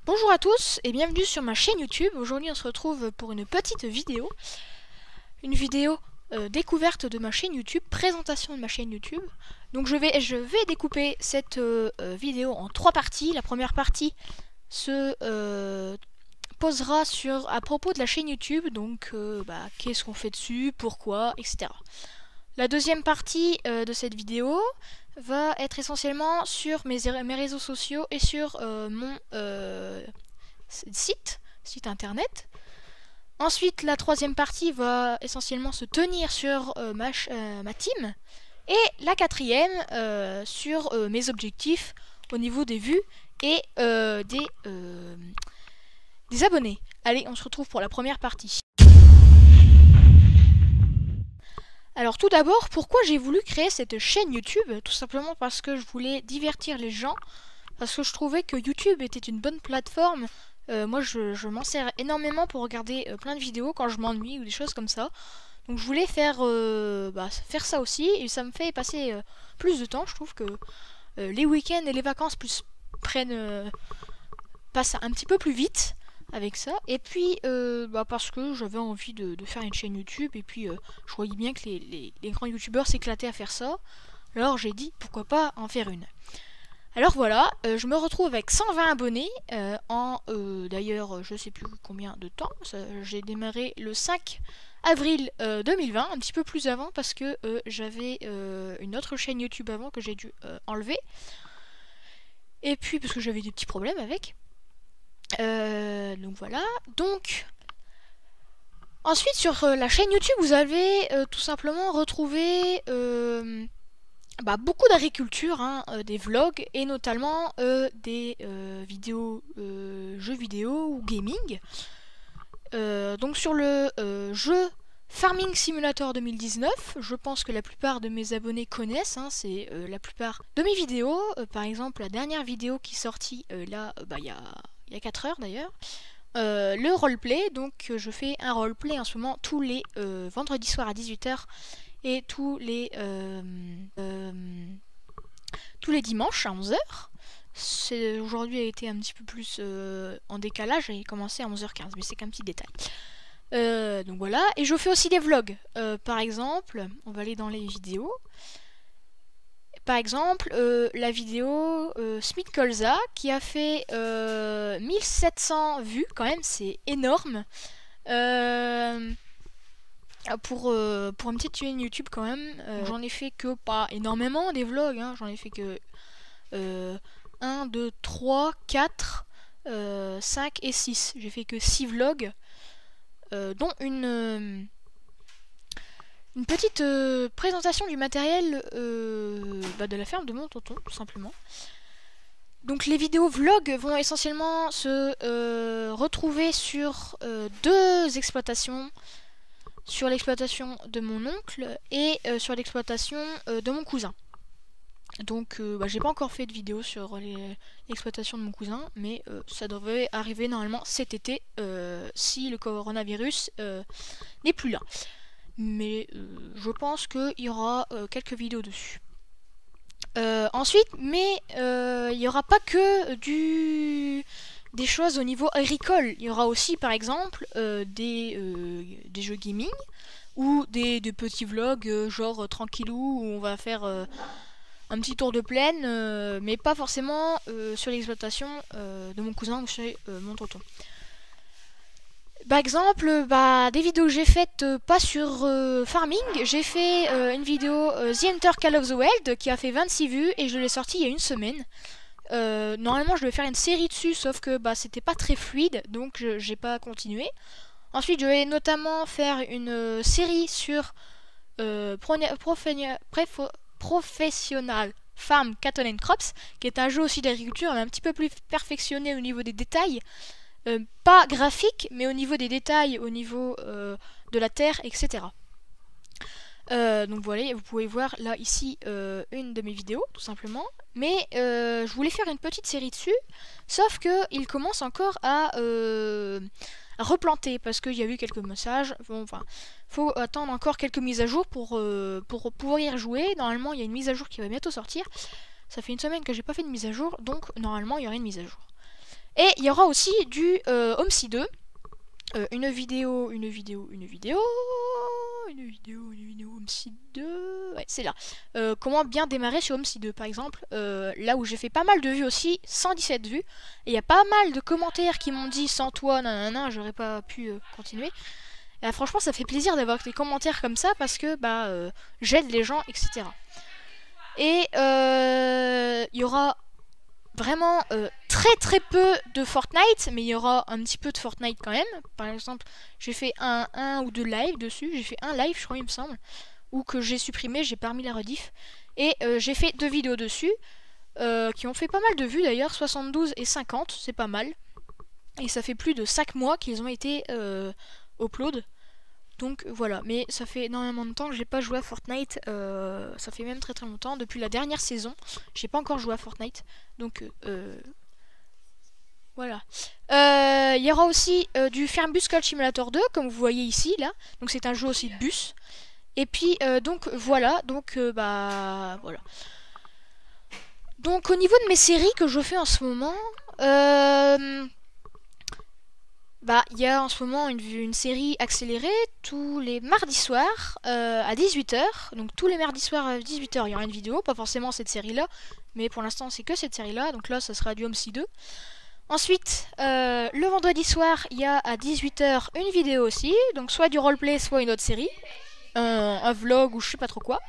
Bonjour à tous et bienvenue sur ma chaîne YouTube. Aujourd'hui on se retrouve pour une petite vidéo. Une vidéo découverte de ma chaîne YouTube, présentation de ma chaîne YouTube. Donc je vais découper cette vidéo en 3 parties. La première partie se posera à propos de la chaîne YouTube. Donc qu'est-ce qu'on fait dessus, pourquoi, etc. La deuxième partie de cette vidéo va être essentiellement sur mes réseaux sociaux et sur mon site internet. Ensuite, la troisième partie va essentiellement se tenir sur ma team. Et la quatrième sur mes objectifs au niveau des vues et des abonnés. Allez, on se retrouve pour la première partie. Alors tout d'abord, pourquoi j'ai voulu créer cette chaîne YouTube? Tout simplement parce que je voulais divertir les gens, parce que je trouvais que YouTube était une bonne plateforme. Moi je m'en sers énormément pour regarder plein de vidéos quand je m'ennuie ou des choses comme ça. Donc je voulais faire ça aussi, et ça me fait passer plus de temps. Je trouve que les week-ends et les vacances passent un petit peu plus vite avec ça. Et puis parce que j'avais envie de faire une chaîne YouTube, et puis je voyais bien que les grands youtubeurs s'éclataient à faire ça. Alors j'ai dit pourquoi pas en faire une. Alors voilà, je me retrouve avec 120 abonnés d'ailleurs je sais plus combien de temps. J'ai démarré le 5 avril 2020, un petit peu plus avant parce que j'avais une autre chaîne YouTube avant que j'ai dû enlever. Et puis parce que j'avais des petits problèmes avec. Donc voilà. Donc ensuite sur la chaîne YouTube vous avez tout simplement retrouvé beaucoup d'agriculture, des vlogs et notamment des vidéos jeux vidéo ou gaming. Donc sur le jeu Farming Simulator 2019, je pense que la plupart de mes abonnés connaissent, c'est la plupart de mes vidéos. Par exemple, la dernière vidéo qui est sortie il y a 4 heures d'ailleurs. Le roleplay, donc je fais un roleplay en ce moment tous les vendredis soirs à 18h et tous les dimanches à 11h. Aujourd'hui a été un petit peu plus en décalage, j'ai commencé à 11h15, mais c'est qu'un petit détail. Donc voilà, et je fais aussi des vlogs. Par exemple, on va aller dans les vidéos. Par exemple, la vidéo Smith Colza qui a fait 1700 vues, quand même, c'est énorme. Pour une petite chaîne YouTube quand même, j'en ai fait que pas énormément des vlogs, j'en ai fait que 1, 2, 3, 4, 5 et 6. J'ai fait que 6 vlogs, dont une petite présentation du matériel de la ferme de mon tonton, tout simplement. Donc les vidéos vlogs vont essentiellement se retrouver sur 2 exploitations. Sur l'exploitation de mon oncle et sur l'exploitation de mon cousin. Donc j'ai pas encore fait de vidéo sur l'exploitation de mon cousin, mais ça devrait arriver normalement cet été si le coronavirus n'est plus là. Mais je pense qu'il y aura quelques vidéos dessus. Ensuite, mais il n'y aura pas que des choses au niveau agricole. Il y aura aussi par exemple des jeux gaming ou des petits vlogs genre tranquillou où on va faire un petit tour de plaine, mais pas forcément sur l'exploitation de mon cousin ou chez mon tonton. Par exemple, des vidéos que j'ai faites pas sur Farming, j'ai fait une vidéo The Hunter Call of the Wild qui a fait 26 vues et je l'ai sortie il y a une semaine. Normalement je devais faire une série dessus, sauf que c'était pas très fluide, donc j'ai pas continué. Ensuite je vais notamment faire une série sur Professional Farm Cattle and Crops, qui est un jeu aussi d'agriculture, mais un petit peu plus perfectionné au niveau des détails. Pas graphique, mais au niveau des détails, au niveau de la terre, etc. Donc voilà, vous pouvez voir là ici une de mes vidéos tout simplement. Mais je voulais faire une petite série dessus, sauf que il commence encore à replanter parce qu'il y a eu quelques messages. Bon, enfin, faut attendre encore quelques mises à jour pour pouvoir y rejouer. Normalement, il y a une mise à jour qui va bientôt sortir. Ça fait une semaine que j'ai pas fait de mise à jour, donc normalement il y aura une mise à jour. Et il y aura aussi du Homesy 2. Une vidéo Homesy 2. Ouais, c'est là. Comment bien démarrer sur Homesy 2 par exemple. Là où j'ai fait pas mal de vues aussi, 117 vues. Et il y a pas mal de commentaires qui m'ont dit sans toi, nanana, j'aurais pas pu continuer. Et, franchement, ça fait plaisir d'avoir des commentaires comme ça parce que j'aide les gens, etc. Et il y aura vraiment très peu de Fortnite, mais il y aura un petit peu de Fortnite quand même. Par exemple, j'ai fait un ou deux lives dessus. J'ai fait un live, je crois, il me semble, ou que j'ai supprimé, j'ai pas mis la rediff. Et j'ai fait 2 vidéos dessus, qui ont fait pas mal de vues d'ailleurs, 72 et 50, c'est pas mal. Et ça fait plus de 5 mois qu'ils ont été upload. Donc voilà, mais ça fait énormément de temps que j'ai pas joué à Fortnite, ça fait même très longtemps, depuis la dernière saison, j'ai pas encore joué à Fortnite, donc voilà. Il y aura aussi du Fernbus Call Simulator 2, comme vous voyez ici, là, donc c'est un jeu aussi de bus, et puis donc voilà, voilà. Donc au niveau de mes séries que je fais en ce moment, il y a en ce moment une série accélérée tous les mardis soirs à 18 h. Donc tous les mardis soirs à 18 h, il y aura une vidéo. Pas forcément cette série-là, mais pour l'instant c'est que cette série-là. Donc là, ça sera du Homesy 2. Ensuite, le vendredi soir, il y a à 18 h une vidéo aussi. Donc soit du roleplay, soit une autre série. Un vlog ou je sais pas trop quoi.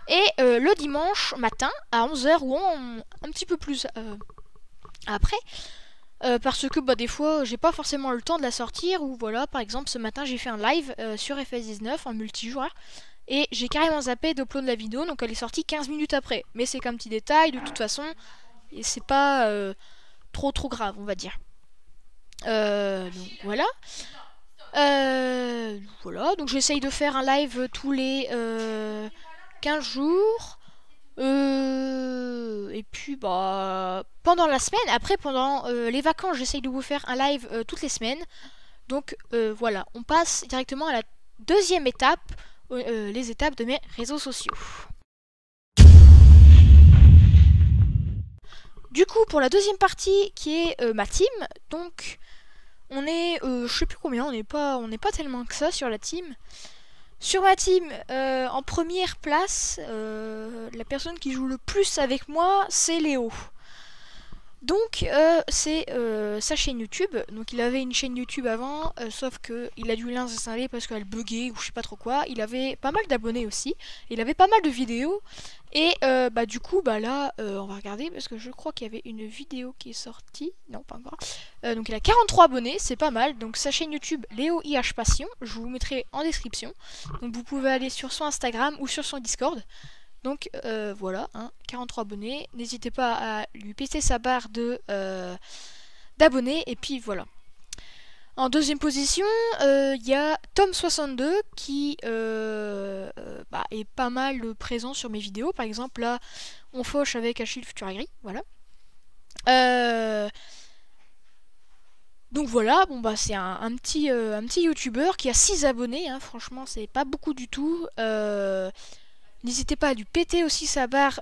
Et le dimanche matin à 11 h ou un petit peu plus après. Parce que des fois j'ai pas forcément le temps de la sortir, ou voilà, par exemple ce matin j'ai fait un live sur FS19 en multijoueur et j'ai carrément zappé d'upload la vidéo, donc elle est sortie 15 minutes après, mais c'est qu'un petit détail de toute façon et c'est pas trop grave, on va dire. Donc voilà. Voilà, donc j'essaye de faire un live tous les 15 jours. Et puis pendant la semaine, après pendant les vacances, j'essaye de vous faire un live toutes les semaines. Donc voilà, on passe directement à la deuxième étape, les étapes de mes réseaux sociaux. Du coup, pour la deuxième partie qui est ma team, donc on est, je sais plus combien, on n'est pas tellement que ça sur la team. Sur ma team, en première place, la personne qui joue le plus avec moi, c'est Léo. Donc c'est sa chaîne YouTube. Donc il avait une chaîne YouTube avant, sauf que il a dû l'installer parce qu'elle buguait ou je sais pas trop quoi. Il avait pas mal d'abonnés aussi. Il avait pas mal de vidéos. Et du coup là on va regarder parce que je crois qu'il y avait une vidéo qui est sortie. Non, pas encore. Donc il a 43 abonnés, c'est pas mal. Donc sa chaîne YouTube Léo IH Passion, je vous mettrai en description. Donc vous pouvez aller sur son Instagram ou sur son Discord. Donc voilà, 43 abonnés. N'hésitez pas à lui péter sa barre d'abonnés. Et puis voilà. En deuxième position, il y a Tom62 qui est pas mal présent sur mes vidéos. Par exemple, là, on fauche avec Achille Futuragri. Voilà. Donc voilà, c'est un petit youtubeur qui a 6 abonnés. Franchement, c'est pas beaucoup du tout. N'hésitez pas à lui péter aussi sa barre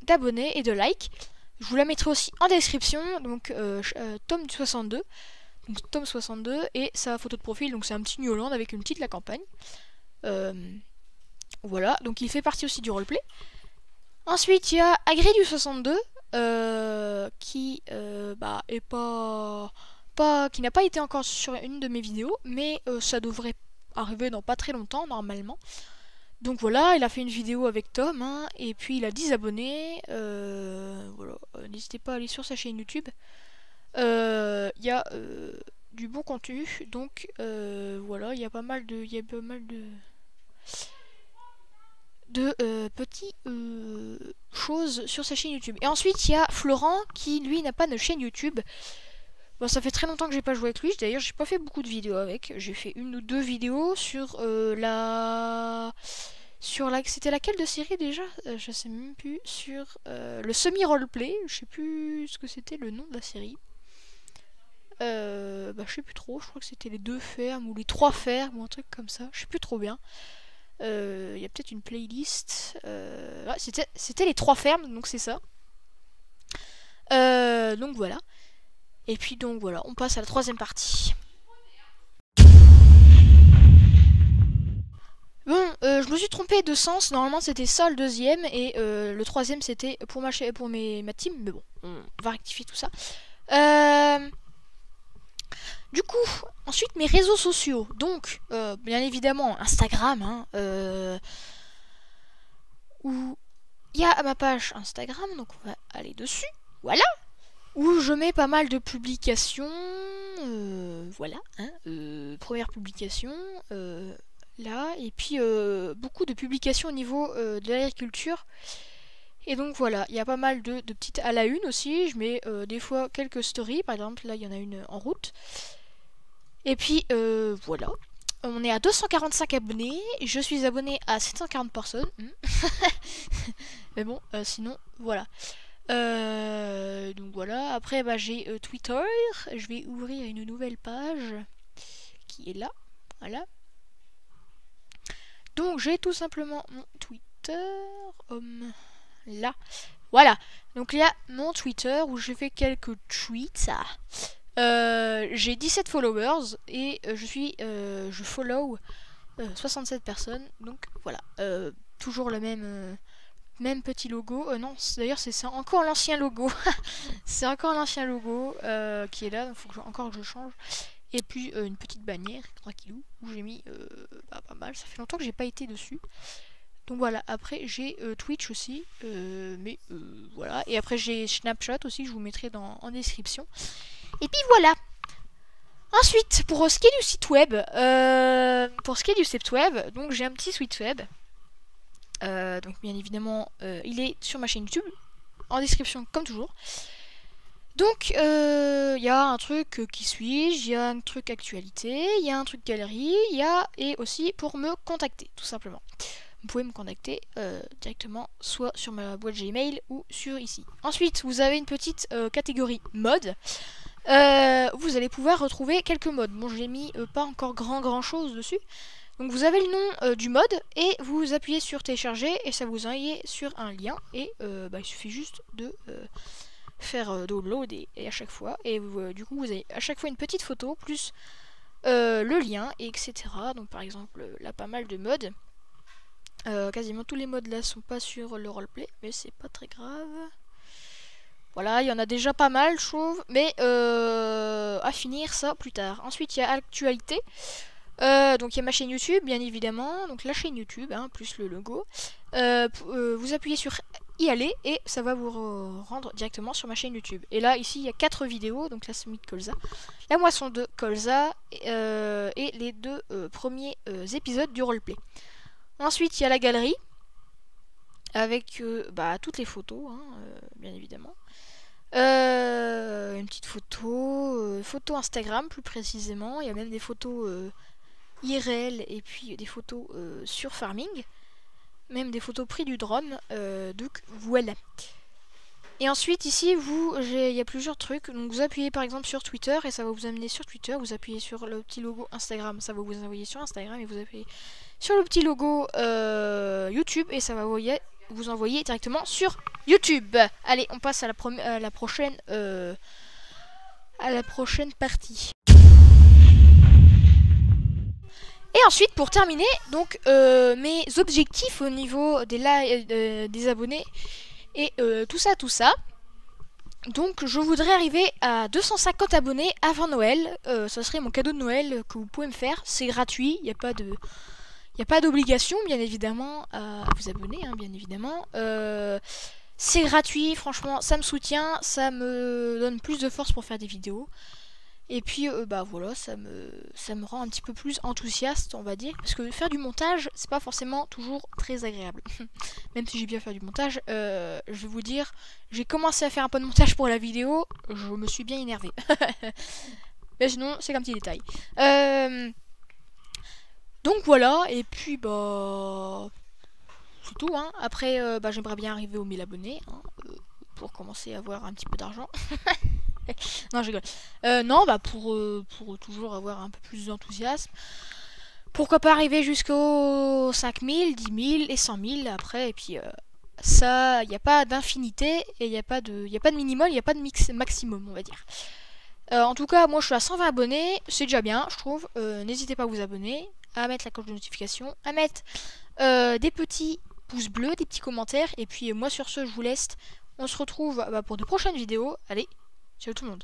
d'abonnés et de likes. Je vous la mettrai aussi en description. Donc Tom62. Donc Tom62 et sa photo de profil. Donc c'est un petit New Holland avec une petite la campagne. Voilà. Donc il fait partie aussi du roleplay. Ensuite il y a Agridu62 qui est qui n'a pas été encore sur une de mes vidéos, mais ça devrait arriver dans pas très longtemps normalement. Donc voilà, il a fait une vidéo avec Tom, et puis il a 10 abonnés. Voilà, n'hésitez pas à aller sur sa chaîne YouTube. Il y a du bon contenu, donc voilà, il y a pas mal de petites choses sur sa chaîne YouTube. Et ensuite, il y a Florent qui lui n'a pas de chaîne YouTube. Bon, ça fait très longtemps que j'ai pas joué avec lui. D'ailleurs, j'ai pas fait beaucoup de vidéos avec. J'ai fait une ou deux vidéos sur c'était laquelle de série déjà, je sais même plus. Sur le semi-roleplay. Je sais plus ce que c'était le nom de la série. Je sais plus trop. Je crois que c'était les 2 fermes ou les 3 fermes ou un truc comme ça. Je sais plus trop bien. Il y a peut-être une playlist. C'était les 3 fermes, donc c'est ça. Donc voilà. Et puis donc voilà, on passe à la troisième partie. Bon, je me suis trompée de sens, normalement c'était ça le deuxième, et le troisième c'était pour ma team, mais bon, on va rectifier tout ça. Du coup, ensuite mes réseaux sociaux, donc bien évidemment Instagram, hein, où il y a ma page Instagram, donc on va aller dessus, voilà, où je mets pas mal de publications, voilà, hein, première publication, là, et puis beaucoup de publications au niveau de l'agriculture. Et donc voilà, il y a pas mal de petites à la une aussi, je mets des fois quelques stories, par exemple là il y en a une en route. Et puis voilà, on est à 245 abonnés, je suis abonné à 740 personnes. Mais bon, sinon voilà. Donc voilà, après bah, j'ai Twitter, je vais ouvrir une nouvelle page qui est là, voilà. Donc j'ai tout simplement mon Twitter, là, voilà. Donc il y a mon Twitter où j'ai fait quelques tweets. J'ai 17 followers et je follow 67 personnes. Donc voilà, toujours le même petit logo. Non, d'ailleurs c'est encore l'ancien logo. C'est encore l'ancien logo qui est là. Donc il faut encore que je change. Et puis une petite bannière tranquillou où j'ai mis pas mal. Ça fait longtemps que j'ai pas été dessus. Donc voilà, après j'ai Twitch aussi, mais voilà. Et après j'ai Snapchat aussi, que je vous mettrai en description. Et puis voilà. Ensuite, pour ce qui est du site web, donc j'ai un petit site web. Donc bien évidemment, il est sur ma chaîne YouTube, en description comme toujours. Donc il y a un truc qui suis-je, il y a un truc actualité, il y a un truc galerie, et aussi pour me contacter, tout simplement. Vous pouvez me contacter directement soit sur ma boîte Gmail ou sur ici. Ensuite, vous avez une petite catégorie mode. Vous allez pouvoir retrouver quelques modes. Bon, j'ai mis pas encore grand chose dessus. Donc vous avez le nom du mode et vous appuyez sur télécharger et ça vous envoie sur un lien. Et il suffit juste de faire download et à chaque fois. Et du coup, vous avez à chaque fois une petite photo plus le lien, etc. Donc par exemple, là, pas mal de modes. Quasiment tous les modes là sont pas sur le roleplay, mais c'est pas très grave. Voilà, il y en a déjà pas mal, je trouve, mais à finir ça plus tard. Ensuite, il y a actualité. Donc il y a ma chaîne YouTube, bien évidemment. Donc la chaîne YouTube, hein, plus le logo. Vous appuyez sur y aller et ça va vous rendre directement sur ma chaîne YouTube. Et là, ici, il y a 4 vidéos. Donc la semis de colza, la moisson de colza et les 2 premiers épisodes du roleplay. Ensuite, il y a la galerie avec toutes les photos, hein, bien évidemment. Une petite photo Instagram plus précisément. Il y a même des photos IRL et puis des photos sur Farming. Même des photos prises du drone. Donc voilà. Et ensuite ici, il y a plusieurs trucs. Donc vous appuyez par exemple sur Twitter et ça va vous amener sur Twitter. Vous appuyez sur le petit logo Instagram, ça va vous envoyer sur Instagram. Et vous appuyez sur le petit logo YouTube et ça va vous envoyer directement sur YouTube. Allez, on passe à la prochaine partie. Et ensuite, pour terminer, donc mes objectifs au niveau des abonnés et tout ça. Donc, je voudrais arriver à 250 abonnés avant Noël. Ça serait mon cadeau de Noël que vous pouvez me faire. C'est gratuit, il n'y a pas d'obligation, bien évidemment, à vous abonner, hein, bien évidemment. C'est gratuit, franchement, ça me soutient, ça me donne plus de force pour faire des vidéos. Et puis, voilà, ça me rend un petit peu plus enthousiaste, on va dire. Parce que faire du montage, c'est pas forcément toujours très agréable. Même si j'ai bien fait du montage, je vais vous dire, j'ai commencé à faire un peu de montage pour la vidéo, je me suis bien énervée. Mais sinon, c'est qu'un petit détail. Donc voilà, et puis c'est tout, hein. Après, j'aimerais bien arriver aux 1000 abonnés, hein, pour commencer à avoir un petit peu d'argent. Non, je rigole. Non, pour toujours avoir un peu plus d'enthousiasme. Pourquoi pas arriver jusqu'aux 5000, 10 000 et 100 000 après, et puis ça, il n'y a pas d'infinité, et il n'y a pas de minimum, il n'y a pas de maximum, on va dire. En tout cas, moi je suis à 120 abonnés, c'est déjà bien, je trouve. N'hésitez pas à vous abonner, à mettre la cloche de notification, à mettre des petits pouces bleus, des petits commentaires. Et puis moi sur ce, je vous laisse. On se retrouve pour de prochaines vidéos. Allez, ciao tout le monde.